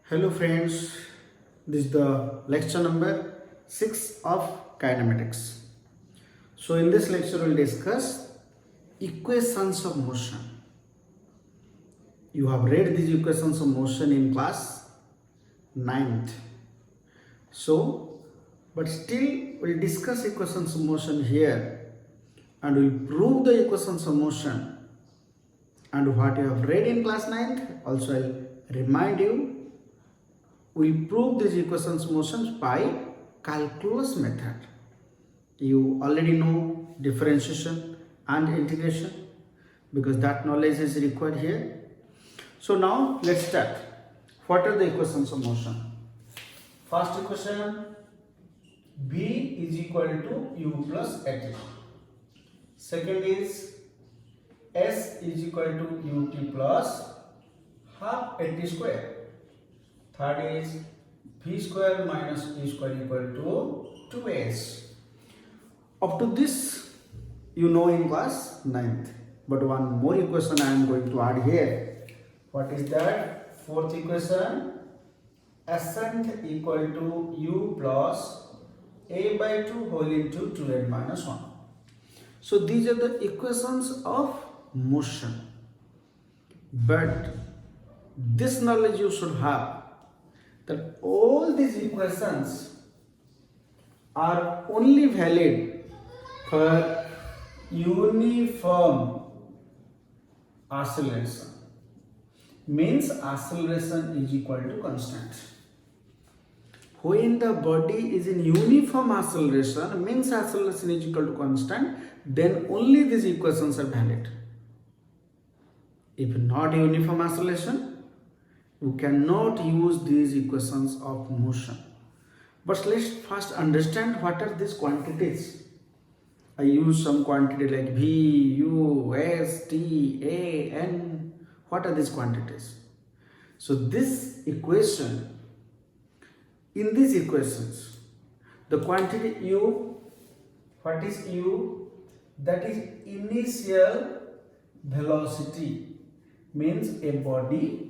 Hello friends, this is the lecture number 6 of kinematics. So in this lecture we will discuss equations of motion. You have read these equations of motion in class 9th. So, but still we will discuss equations of motion here and we will prove the equations of motion. And what you have read in class 9th, also I will remind you, we will prove these equations of motions by calculus method. You already know differentiation and integration because that knowledge is required here. So now let's start. What are the equations of motion? First equation, B is equal to U plus AT. Second is S is equal to UT plus half AT square. Third is V square minus T square equal to 2S. Up to this you know in class 9th. But one more equation I am going to add here. What is that? Fourth equation, ascent equal to U plus A by 2 whole into 2n minus 1. So these are the equations of motion. But this knowledge you should have that all these equations are only valid for uniform acceleration. Means acceleration is equal to constant. When the body is in uniform acceleration, means acceleration is equal to constant, then only these equations are valid. If not uniform acceleration, you cannot use these equations of motion. But let's first understand what are these quantities. I use some quantity like V, U, S, T, A, N. What are these quantities? So this equation, in these equations, the quantity U, what is U? That is initial velocity. Means a body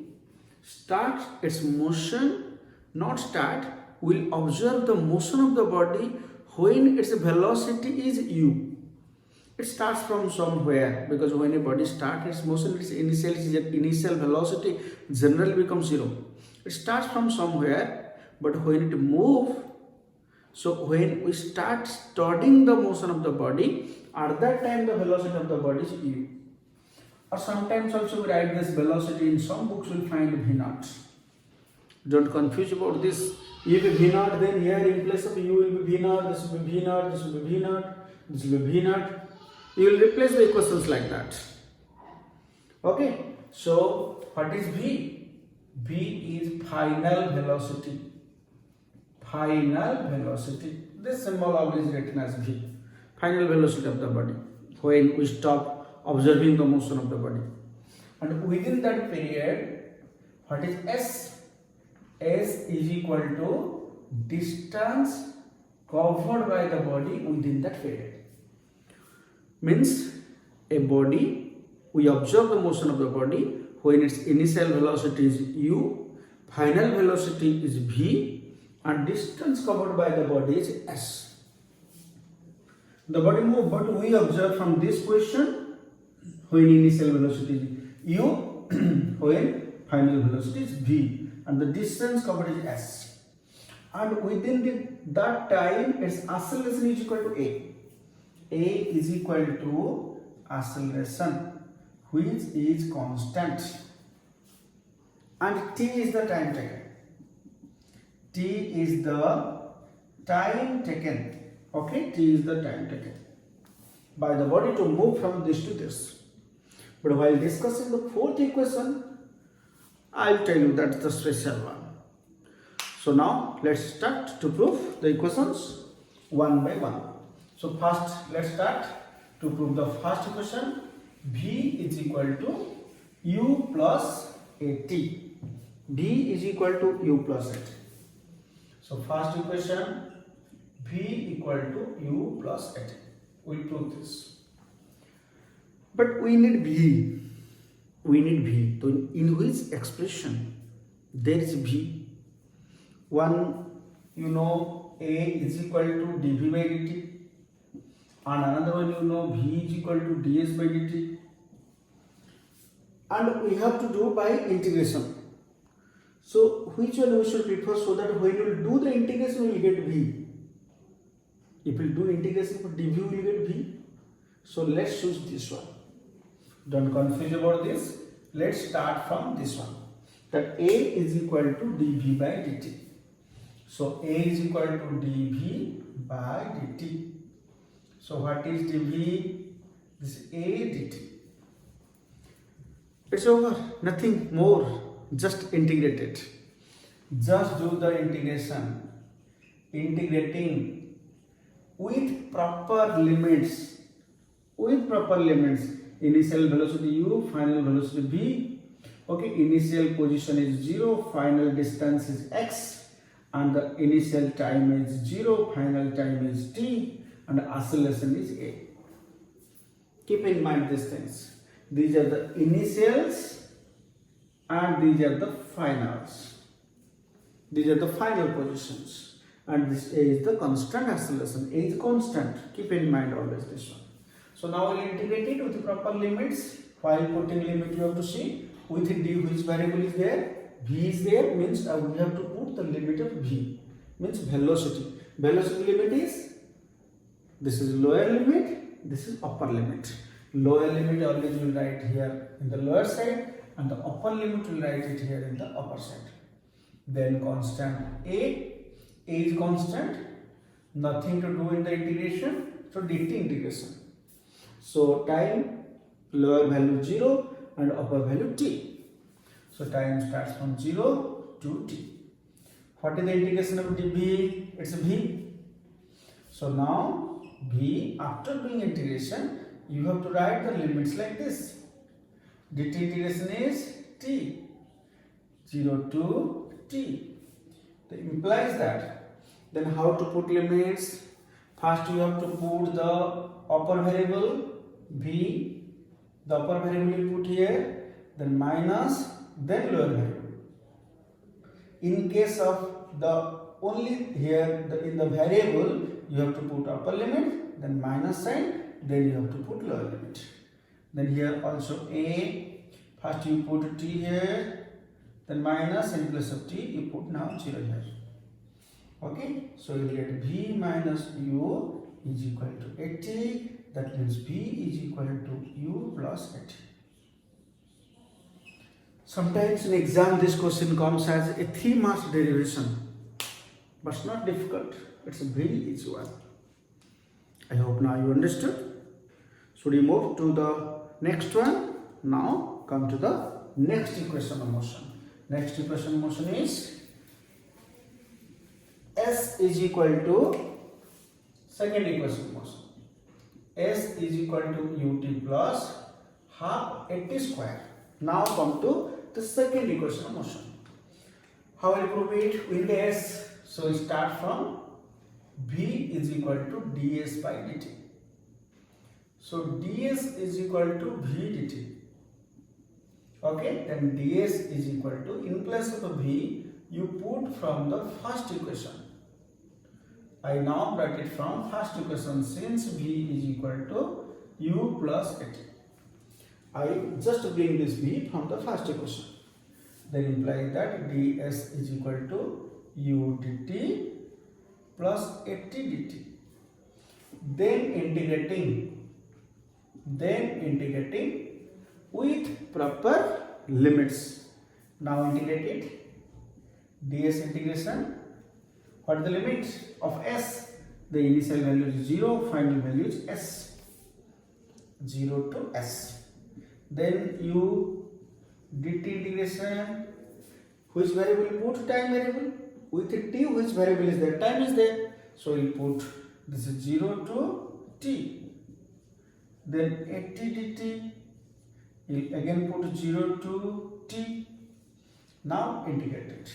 starts its motion, not start, will observe the motion of the body when its velocity is u. It starts from somewhere because when a body starts its motion, its initial velocity generally becomes 0. It starts from somewhere, but when it moves, so when we start studying the motion of the body, at that time the velocity of the body is u. Or sometimes also we write this velocity in some books will find V naught. Don't confuse about this. If V naught, then here in place of U will be V naught, this will be V naught, this will be V naught, this will be V naught. You will replace the equations like that. Okay. So what is V? V is final velocity. Final velocity. This symbol always written as V. Final velocity of the body. When we stop observing the motion of the body. And within that period, what is S? S is equal to distance covered by the body within that period. Means a body, we observe the motion of the body when its initial velocity is u, final velocity is v, and distance covered by the body is s. The body moves, but we observe from this question when initial velocity is u, when final velocity is v, and the distance covered is s. And within that time, its acceleration is equal to a. A is equal to acceleration, which is constant. And t is the time taken. T is the time taken. Okay, t is the time taken by the body to move from this to this. But while discussing the fourth equation, I'll tell you that's the special one. So now let's start to prove the equations one by one. So first let's start to prove the first equation. V is equal to U plus AT. V is equal to U plus AT. So first equation, V equal to U plus AT. We'll prove this. But we need V. So in which expression there is V? One, you know, A is equal to dv by dt, and another one, you know, V is equal to ds by dt, and we have to do by integration. So which one we should prefer, so that when we will do the integration we will get V. If we do integration for dv we will get V. So let's choose this one. Don't confuse about this. Let's start from this one. That A is equal to dv by dt. So A is equal to dv by dt. So what is dv? This is A dt. It's over. Nothing more. Just integrate it. Just do the integration. Integrating with proper limits. With proper limits. Initial velocity u, final velocity v. Okay, initial position is 0, final distance is x, and the initial time is 0, final time is t, and the acceleration is a. Keep in mind these things. These are the initials and these are the finals. These are the final positions, and this a is the constant acceleration. A is constant. Keep in mind always this one. So now we'll integrate it with the proper limits. While putting limit, you have to see within d which variable is there. V is there, means we have to put the limit of v, means velocity. Velocity limit is, this is lower limit, this is upper limit. Lower limit always will write here in the lower side, and the upper limit will write it here in the upper side. Then constant A is constant, nothing to do in the integration, so dt integration. So time, lower value 0 and upper value t. So time starts from 0 to t. What is the integration of dv? It's v. So now v, after doing integration, you have to write the limits like this. dt integration is t, 0 to t. That implies that. Then how to put limits? First you have to put the upper variable v, the upper variable you put here, then minus, then lower variable. In case of the only here in the variable, you have to put upper limit, then minus sign, then you have to put lower limit. Then here also a, first you put t here, then minus, in place of t you put now 0 here. Okay, so you get v minus u is equal to 80. That means v is equal to u plus 80. Sometimes in exam this question comes as a 3 marks derivation, but it's not difficult. It's a very easy one. I hope now you understood. So we move to the next one. Now come to the next equation of motion. Next equation of motion is S is equal to second equation of motion. S is equal to ut plus half 80 square. Now come to the second equation of motion. How will you prove it? With S. So we start from v is equal to ds by dt. So ds is equal to v dt. Okay, then ds is equal to, in place of a v, you put from the first equation. I now write it from first equation, since v is equal to u plus 80. I just bring this v from the first equation. Then imply that ds is equal to u dt plus 80 dt. Then integrating with proper limits. Now integrate it. ds integration. What is the limit of s? The initial value is 0, final value is s. 0 to s. Then you dt integration. Which variable you put? Time variable. With t, which variable is there? Time is there. So you put, this is 0 to t. Then 80 dt. You again put 0 to t. Now integrate it.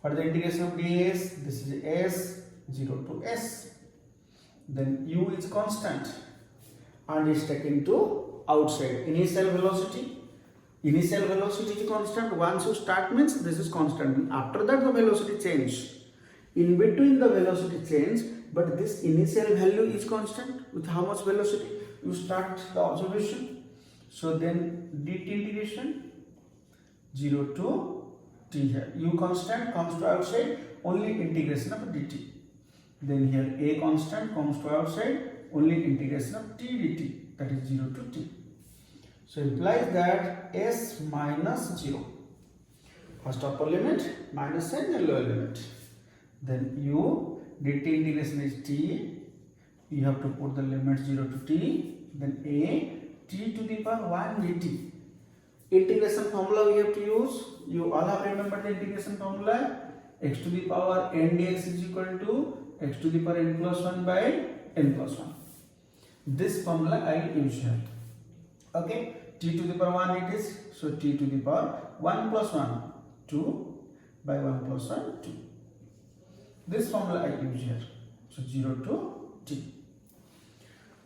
What is the integration of ds? This is s, 0 to s. Then u is constant and is taken to outside. Initial velocity is constant. Once you start means this is constant. After that the velocity change. In between the velocity change, but this initial value is constant. With how much velocity you start the observation? So then dt integration 0 to t here. U constant comes to outside, only integration of dt. Then here a constant comes to outside, only integration of t dt, that is 0 to t. So implies that s minus 0. First upper limit minus sign and lower limit. Then u dt integration is t. You have to put the limit 0 to t. Then a t to the power 1 dt. Integration formula we have to use. You all have remembered the integration formula. X to the power n dx is equal to x to the power n plus 1 by n plus 1. This formula I will use here. Okay. T to the power 1 it is. So t to the power 1 plus 1 2 by 1 plus 1 2. This formula I use here. So 0 to t.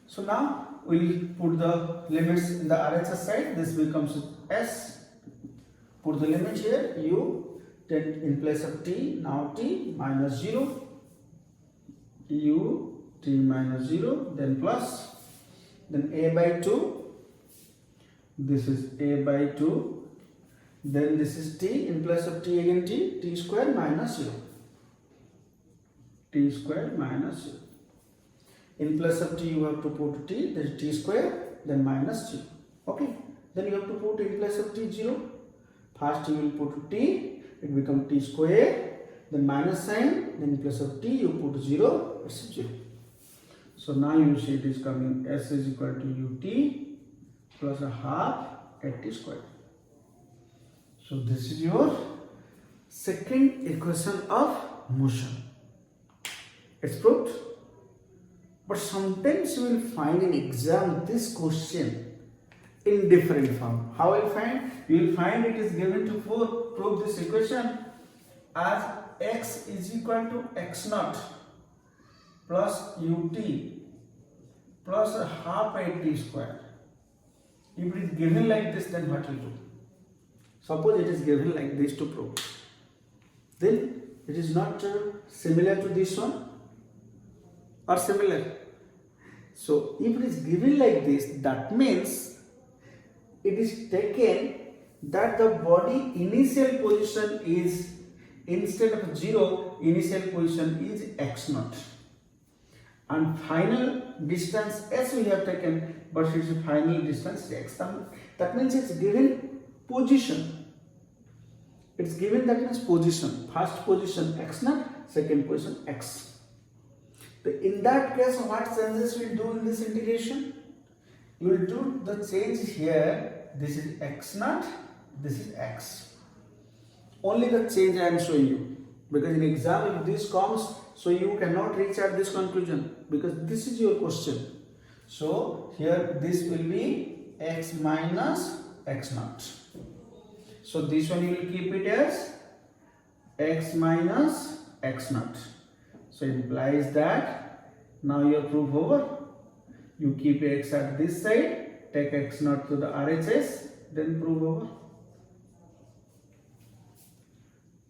So now we will put the limits in the RHS side. This becomes s. Put the limit here. U, then in place of t, now t minus 0. U, t minus 0, then plus. Then a by 2. This is a by 2. Then this is t, in place of t again t square minus 0. T square minus 0. In place of t you have to put t, that is t square, then minus 0. Okay. Then you have to put in place of t 0. First you will put t, it becomes t square, then minus sign, then in place of t you put 0, it's 0. So now you see it is coming s is equal to ut plus a half at t square. So this is your second equation of motion. It's proved. But sometimes you will find in exam this question in different form. How will you find? You will find it is given to prove this equation as x is equal to x naught plus ut plus a half a t square. If it is given like this, then what will you do? Suppose it is given like this to prove. Then it is not similar to this one or similar. So if it is given like this, that means it is taken that the body initial position is, instead of 0, initial position is x naught. And final distance s we have taken, but its final distance x. That means it's given position. It's given, that means position. First position x naught, second position x. In that case, what changes we do in this integration? You will do the change here. This is x naught, this is x. Only the change I am showing you. Because in exam, if this comes, so you cannot reach at this conclusion. Because this is your question. So here this will be x minus x naught. So this one you will keep it as x minus x naught. So it implies that now your proof over. You keep x at this side, take x naught to the RHS, then prove over.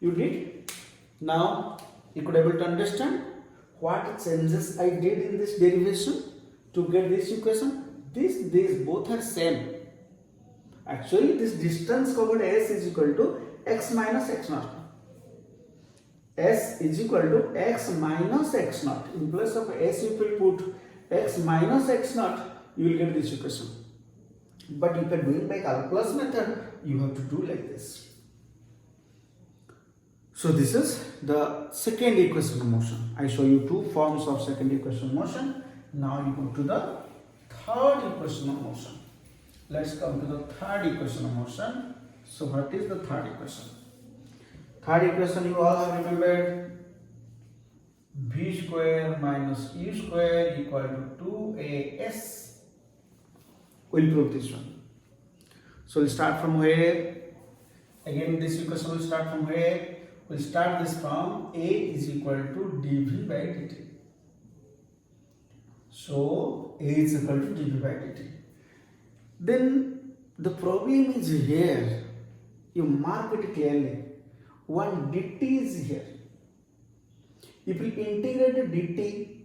You did. Now you could able to understand what changes I did in this derivation to get this equation. These both are same. Actually, this distance covered s is equal to x minus x naught. S is equal to x minus x naught. In place of s, if you put x minus x naught, you will get this equation. But if you are doing by calculus method, you have to do like this. So this is the second equation of motion. I show you two forms of second equation of motion. Now you go to the third equation of motion. Let's come to the third equation of motion. So what is the third equation? Third equation you all have remembered. V square minus u square equal to 2as. We'll prove this one. So we'll start from where? Again this equation will start from where? We'll start this from a is equal to dv by dt. So a is equal to dv by dt. Then the problem is here. You mark it clearly. One dt is here. If we integrate dt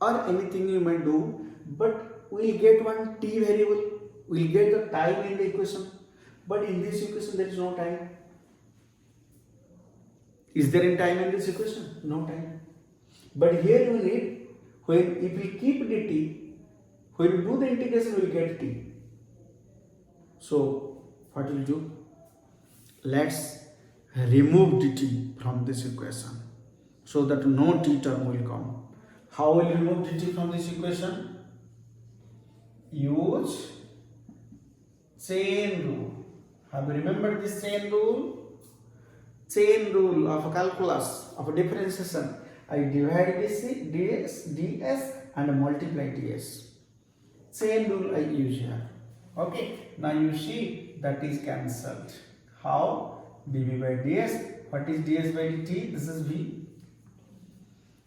or anything you might do, but we'll get one t variable, we'll get the time in the equation, but in this equation there is no time. Is there any time in this equation? No time. But here we need, when if we keep dt, when we do the integration we will get t. So what will do? Let's remove dt from this equation so that no t term will come. How will you remove dt from this equation? Use chain rule. Have you remembered this chain rule? Chain rule of calculus of differentiation. I divide ds and multiply ds. Chain rule I use here. Okay. Now you see that is cancelled. How? dv by ds. What is ds by dt? This is v.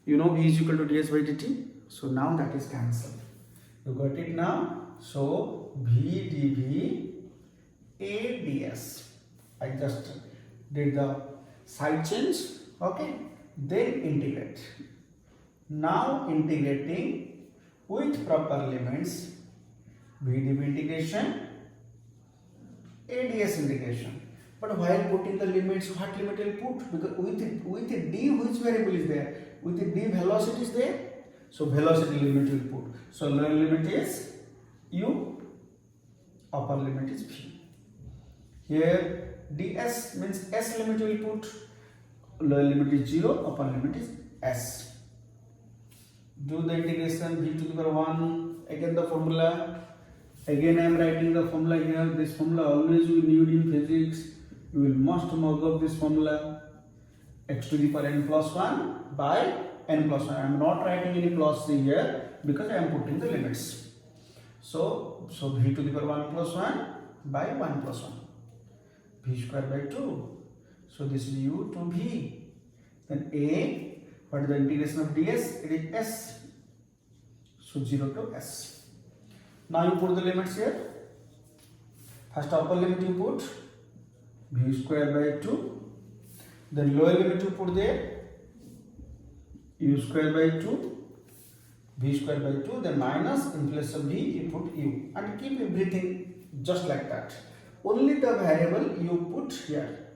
You know v is equal to ds by dt. So now that is cancelled. You got it now? So v dv a ds. I just did the side change. Okay. Then integrate. Now integrating with proper limits. V dv integration, ADS integration. But while putting the limits, what limit will put? Because with the d, which variable is there? With the d, velocity is there. So velocity limit will put. So lower limit is u, upper limit is v. Here ds means s limit will put. Lower limit is 0, upper limit is s. Do the integration v to the power 1. Again the formula. Again I am writing the formula here. This formula always you need in physics. You will must mug up this formula. X to the power n plus 1 by n plus 1. I am not writing any plus here because I am putting the limits. So v to the power 1 plus 1 by 1 plus 1. V square by 2. So this is u to v. Then a, what is the integration of ds? It is s. So 0 to s. Now you put the limits here. First upper limit you put v square by 2. Then lower limit you put there u square by 2. V square by 2. Then minus in place of v you put u. And keep everything just like that. Only the variable you put here.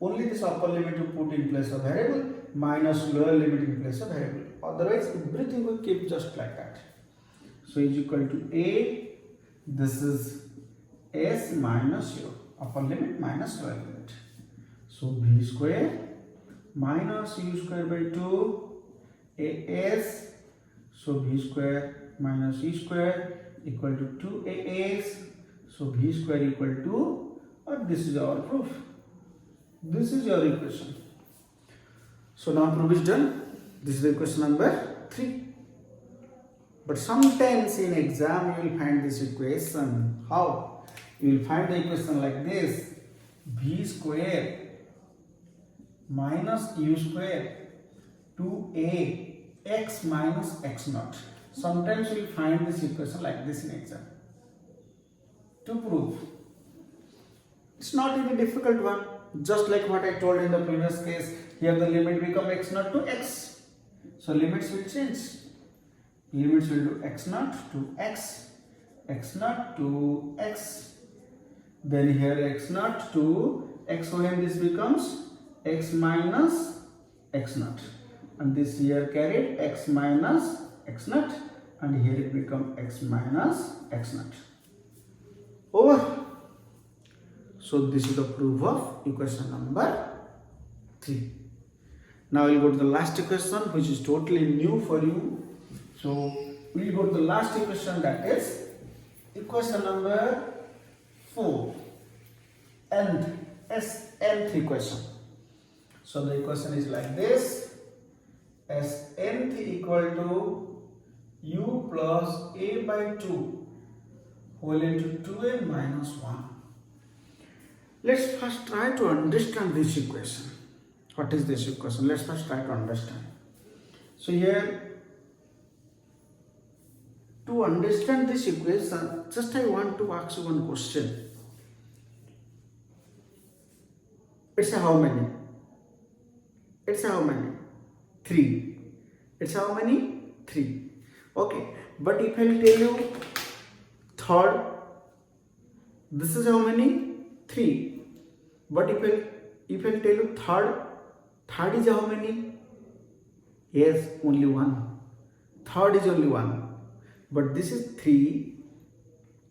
Only this upper limit you put in place of variable minus lower limit in place of variable. Otherwise everything will keep just like that. So is equal to a, this is s minus u, upper limit minus lower limit. So v square minus u square by 2 as, so v square minus e square equal to 2as. So v square equal to, or this is our proof. This is your equation. So now proof is done. This is the equation number 3. But sometimes in exam you will find this equation. How? You will find the equation like this. V square minus u square 2a x minus x naught. Sometimes you will find this equation like this in exam. To prove. It's not even a difficult one. Just like what I told in the previous case. Here the limit become x naught to x. So limits will change. Limits will do x naught to x, x naught to x. Then here x naught to x, when this becomes x minus x naught. And this here carried x minus x naught. And here it becomes x minus x naught. Over. So this is the proof of equation number 3. Now we'll go to the last equation, which is totally new for you. So we'll go to the last equation, that is equation number 4. Nth equation. So the equation is like this. As nth equal to u plus a by 2 whole into 2n minus 1. Let's first try to understand this equation. What is this equation? Let's first try to understand. So here, to understand this equation, just I want to ask you one question. It's a how many? It's a how many? 3. It's how many? 3. Okay, but if I'll tell you third, this is how many? 3. But if I'll tell you third is how many? Yes, only 1. Third is only 1. But this is 3,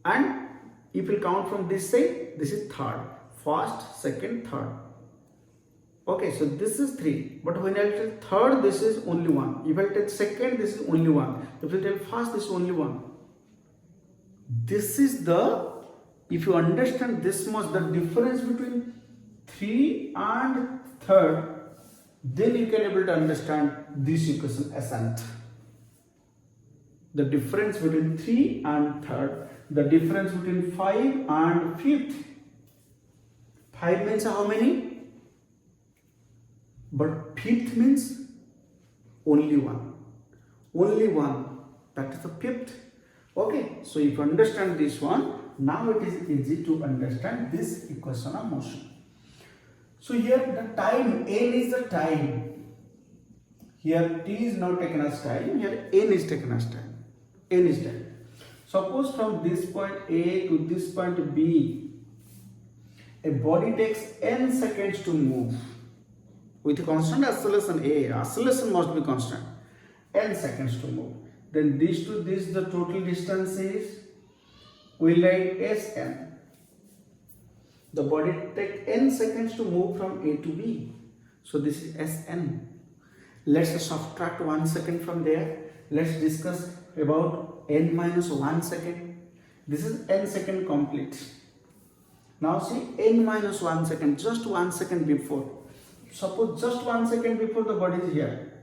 and if you count from this side, this is third. First, second, third. Okay, so this is 3. But when I tell third, this is only 1. If I tell second, this is only 1. If I tell first, this is only 1. This is the, if you understand this much, the difference between 3 and third, then you can able to understand this equation as nth. The difference between 3 and third, the difference between 5 and fifth. 5 means how many? But fifth means only 1. Only 1. That is the fifth. Okay, so if you understand this one, now it is easy to understand this equation of motion. So here the time, n is the time. Here t is not taken as time, here n is taken as time. N is time. Suppose from this point A to this point B, a body takes n seconds to move. With a constant acceleration A, acceleration must be constant. N seconds to move. Then this to this, the total distance is, we write Sn. The body takes n seconds to move from A to B. So this is Sn. Let's subtract 1 second from there. Let's discuss about n minus 1 second. This is n second complete. Now see n minus 1 second, just 1 second before. Suppose just 1 second before the body is here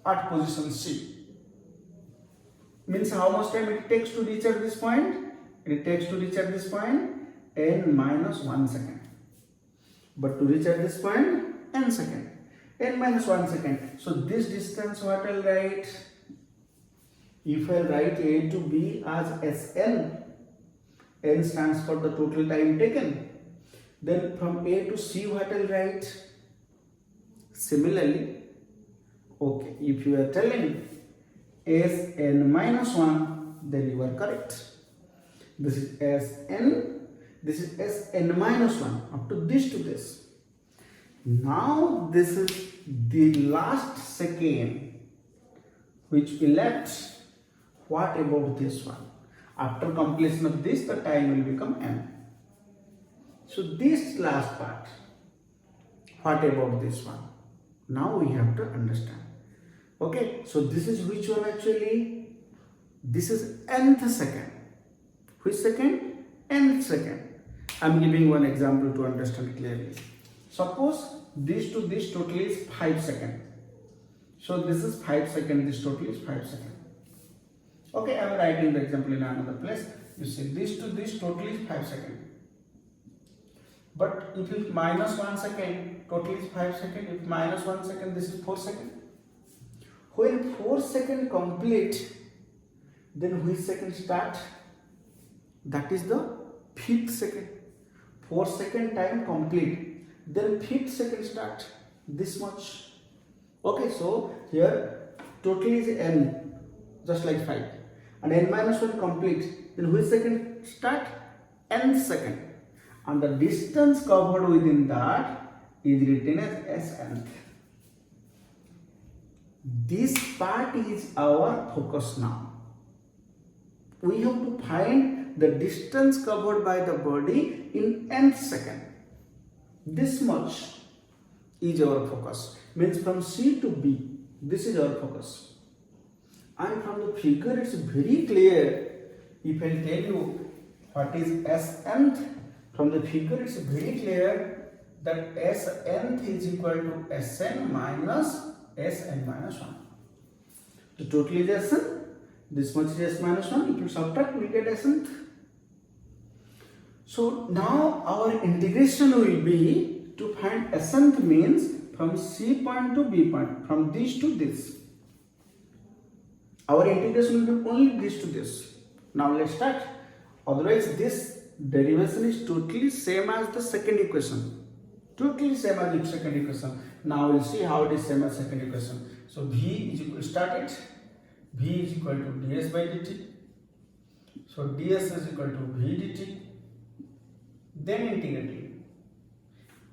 at position C. Means how much time it takes to reach at this point? It takes to reach at this point n minus 1 second. But to reach at this point, n second. N minus 1 second. So this distance what I'll write? If I write A to B as Sn, n stands for the total time taken. Then from A to C what I'll write? Similarly, okay, if you are telling Sn minus 1, then you are correct. This is Sn, this is Sn minus 1, up to this. Now this is the last second which we left. What about this one? After completion of this, the time will become n. So this last part, what about this one? Now we have to understand. Okay, so this is which one actually? This is nth second. Which second? Nth second. I am giving one example to understand clearly. Suppose this to this total is 5 seconds. So this is 5 seconds, this total is 5 seconds. Okay, I am writing the example in another place. You see this to this total is 5 seconds. But if it minus 1 second, total is 5 seconds. If minus 1 second, this is 4 seconds. When 4 seconds complete, then which second start? That is the 5th second. 4 second time complete. Then 5th second start. This much. Okay, so here total is n, just like 5. And n minus 1 complete. Then which second start? Nth second. And the distance covered within that is written as Snth. This part is our focus now. We have to find the distance covered by the body in nth second. This much is our focus. Means from C to B, this is our focus. And from the figure it's very clear. If I tell you what is Snth, from the figure it's very clear that Snth is equal to Sn minus Sn minus 1. The total is Sn. This much is S minus 1. If you subtract, we get Snth. So now our integration will be to find Snth means from C point to B point, from this to this. Our integration will be only this to this. Now let's start. Otherwise this derivation is totally same as the second equation. Totally same as the second equation. Now we'll see how it is same as second equation. So v is equal, start it. V is equal to ds by dt. So ds is equal to v dt. Then integrating.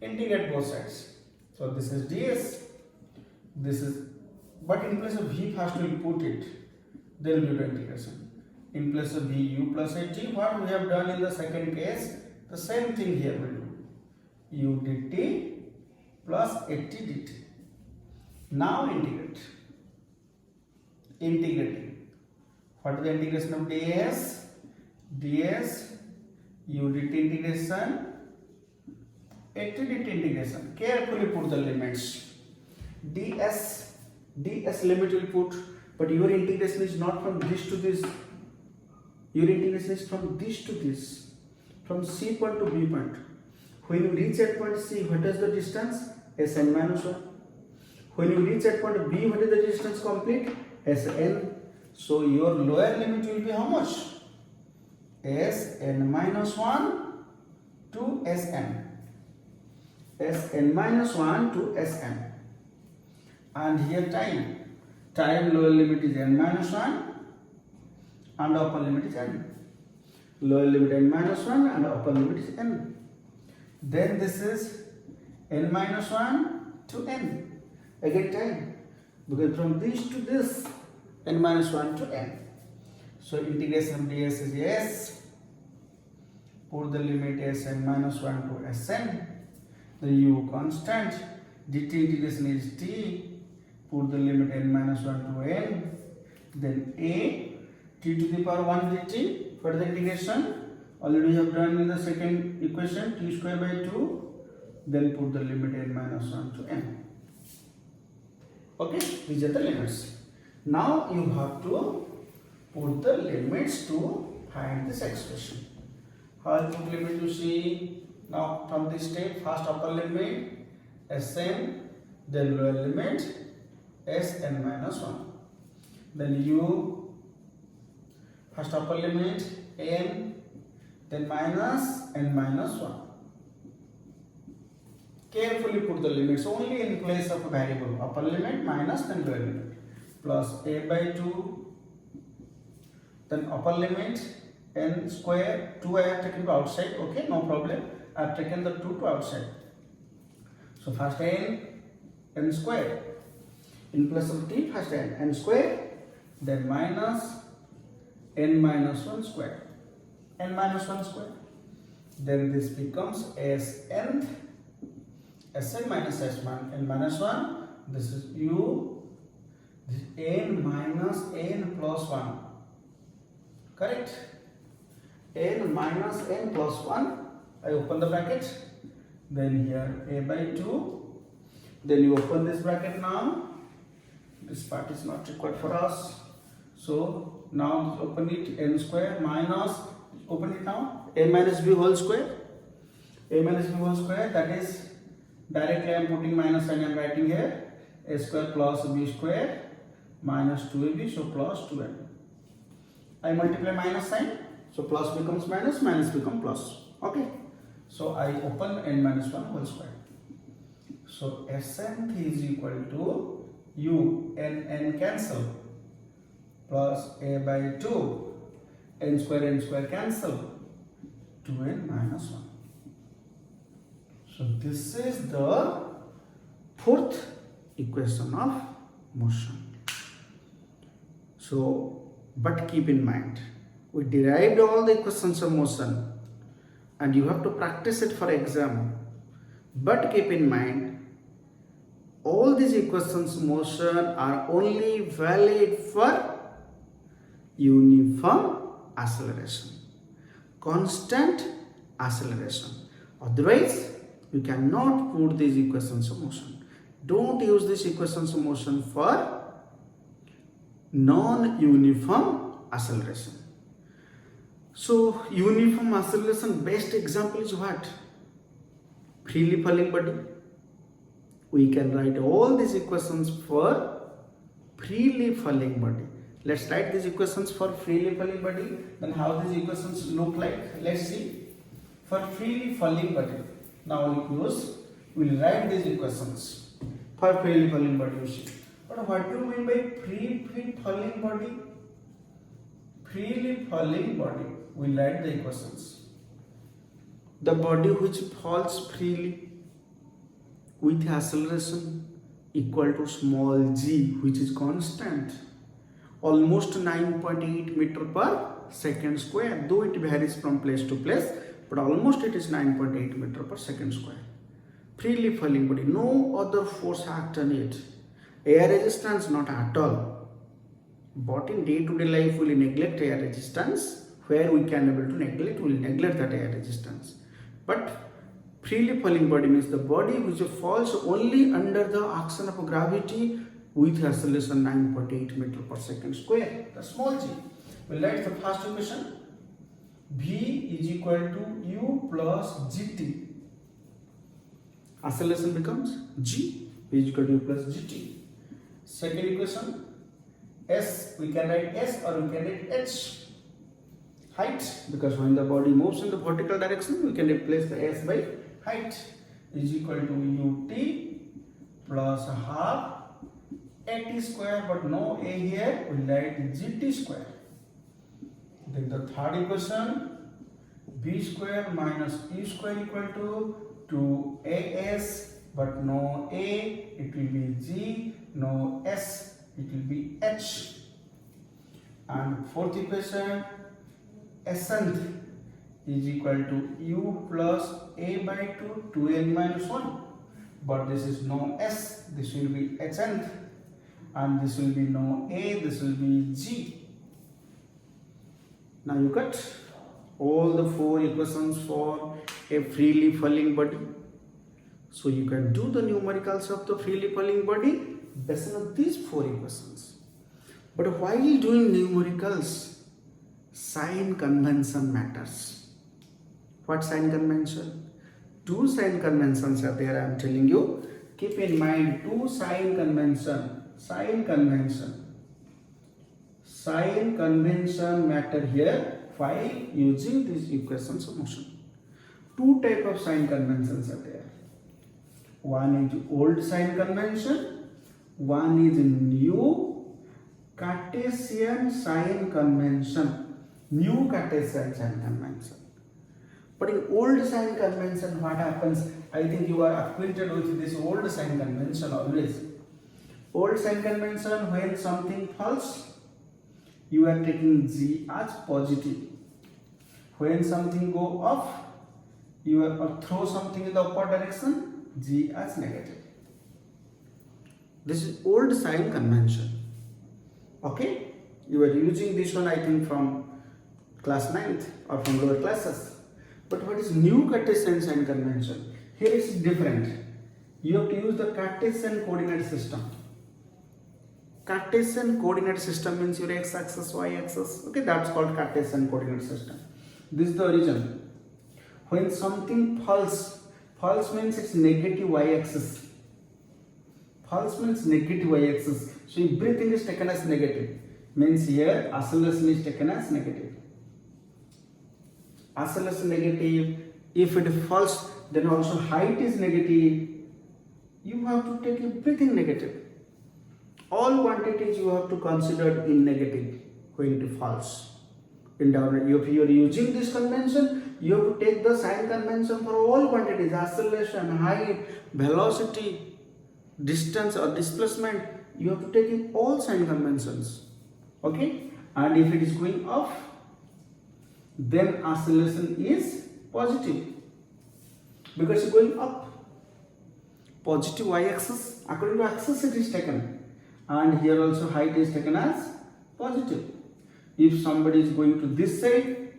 Integrate both sides. So this is ds. This is, but in place of v first we will put it. Then we will do integration. In place of v u plus at, what we have done in the second case, the same thing here we will do. U dt plus at dt. Now integrate. Integrating. What is the integration of ds? ds u dt integration at dt integration. Carefully put the limits. ds limit will put, but your integration is not from this to this. Your integration is from this to this, from C point to B point. When you reach at point C, what is the distance? Sn minus 1. When you reach at point B, what is the distance complete? Sn. So your lower limit will be how much? Sn minus 1 to Sn. Sn minus 1 to Sn. And here time. Time lower limit is n minus 1 and upper limit is n. Lower limit n minus 1 and upper limit is n. Then this is n minus 1 to n. Again time. Because from this to this, n minus 1 to n. So integration of ds is s. Put the limit s n minus 1 to sn. The u constant. dt integration is t. Put the limit n minus 1 to n. Then a t to the power 1 dt for the integration. Already we have done in the second equation, t square by 2. Then put the limit n minus 1 to n. Okay, these are the limits. Now you have to put the limits to find this expression. How to put limit you see? Now from this step, first upper limit Sn, then lower limit Sn minus 1. Then u, first upper limit n, then minus n minus 1. Carefully put the limits only in place of a variable. Upper limit minus then lower limit. Plus a by 2. Then upper limit n square. 2 I have taken to outside. Okay, no problem. I have taken the 2 to outside. So first n square. In place of t, first n square. Then minus n minus 1 square. N minus 1 square. Then this becomes Sn minus S1, n minus 1. This is u. This is n minus n plus 1. Correct? N minus n plus 1. I open the bracket. Then here a by 2. Then you open this bracket now. This part is not required for us. So now open it, n square minus, open it now, a minus b whole square. A minus b whole square, that is directly I am putting minus sign, I am writing here. A square plus b square minus 2ab, so plus 2n. I multiply minus sign, so plus becomes minus, minus becomes plus. Okay. So I open n minus 1 whole square. So Sn is equal to u, n cancel, plus a by 2, n square cancel, 2n minus 1. So this is the fourth equation of motion. So, but keep in mind, we derived all the equations of motion and you have to practice it for exam. But keep in mind, all these equations of motion are only valid for uniform acceleration, constant acceleration. Otherwise, you cannot put these equations of motion. Don't use these equations of motion for non-uniform acceleration. So, uniform acceleration best example is what? Freely falling body. We can write all these equations for freely falling body. Let's write these equations for freely falling body. Then how these equations look like? Let's see. For freely falling body, now we'll write these equations. for freely falling body you see. But what do you mean by free falling body? Freely falling body, we write the equations. The body which falls freely with acceleration equal to small g, which is constant, almost 9.8 meter per second square, though it varies from place to place, but almost it is 9.8 meter per second square. Freely falling body, no other force act on it. Air resistance not at all. But in day-to-day life we will neglect air resistance. Where we can able to neglect, we will neglect that air resistance. But freely falling body means the body which falls only under the action of gravity with acceleration 9.8 meter per second square, the small g. We'll write the first equation. V is equal to U plus GT. Acceleration becomes G. V is equal to U plus GT. Second equation. S, we can write S or we can write H. Height, because when the body moves in the vertical direction, we can replace the S by height, is equal to UT plus half AT square, but no A here, we write GT square. Then the third equation, B square minus U square equal to 2AS, but no A, it will be G, no S, it will be H. And fourth equation, Sth is equal to U plus A by 2, 2n minus 1. But this is no S, this will be Hnth. And this will be no A, this will be G. Now you got all the four equations for a freely falling body. So you can do the numericals of the freely falling body based on these four equations. But while doing numericals, sign convention matters. What sign convention? Two sign conventions are there, I am telling you. Keep in mind two sign convention. Sign convention matter here while using these equations of motion. Two type of sign conventions are there. One is old sign convention, one is new Cartesian sign convention. New Cartesian sign convention. But in old sign convention, what happens? I think you are acquainted with this old sign convention always. Old sign convention, when something falls, you are taking G as positive. When something go off, you are or throw something in the upward direction, G as negative. This is old sign convention. Okay? You are using this one, I think, from class 9th or from lower classes. But what is new Cartesian sign convention? Here it is different. You have to use the Cartesian coordinate system. Cartesian coordinate system means your x-axis, y-axis. Okay, that's called Cartesian coordinate system. This is the origin. When something falls means it's negative y-axis. False means negative y-axis. So everything is taken as negative. Means here acceleration is taken as negative. Acceleration negative. If it falls, then also height is negative. You have to take everything negative. All quantities you have to consider in negative when it falls. In down, if you are using this convention, you have to take the sign convention for all quantities: acceleration, height, velocity, distance or displacement. You have to take in all sign conventions. Okay? And if it is going off, then acceleration is positive because it's going up. Positive y-axis, according to axis it is taken, and here also height is taken as positive. If somebody is going to this side,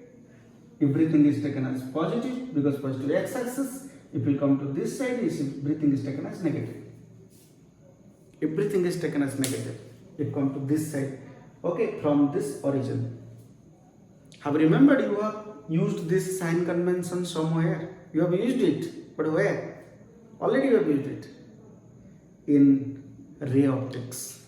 everything is taken as positive because positive x-axis. If we come to this side, everything is taken as negative. Everything is taken as negative. If you come to this side, okay, from this origin. Have you remembered you have used this sign convention somewhere? You have used it, but where? Already you have used it. In ray optics.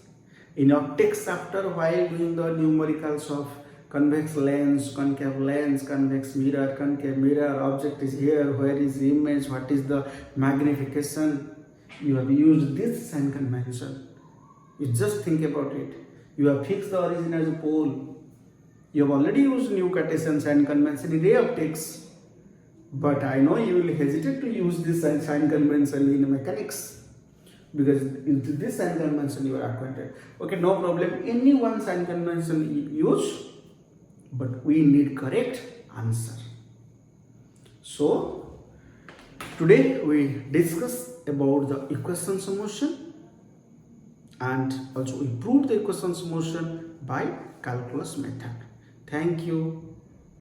In optics, after while doing the numericals of convex lens, concave lens, convex mirror, concave mirror, object is here, where is the image, what is the magnification, You have used this sign convention. You just think about it. You have fixed the origin as a pole. You have already used new Cartesian sign convention in ray optics. But I know you will hesitate to use this sign convention in mechanics, because into this sign convention you are acquainted. Okay, no problem. Any one sign convention use, but we need correct answer. So today we discuss about the equations of motion, and also we proved the equations of motion by calculus method. Thank you.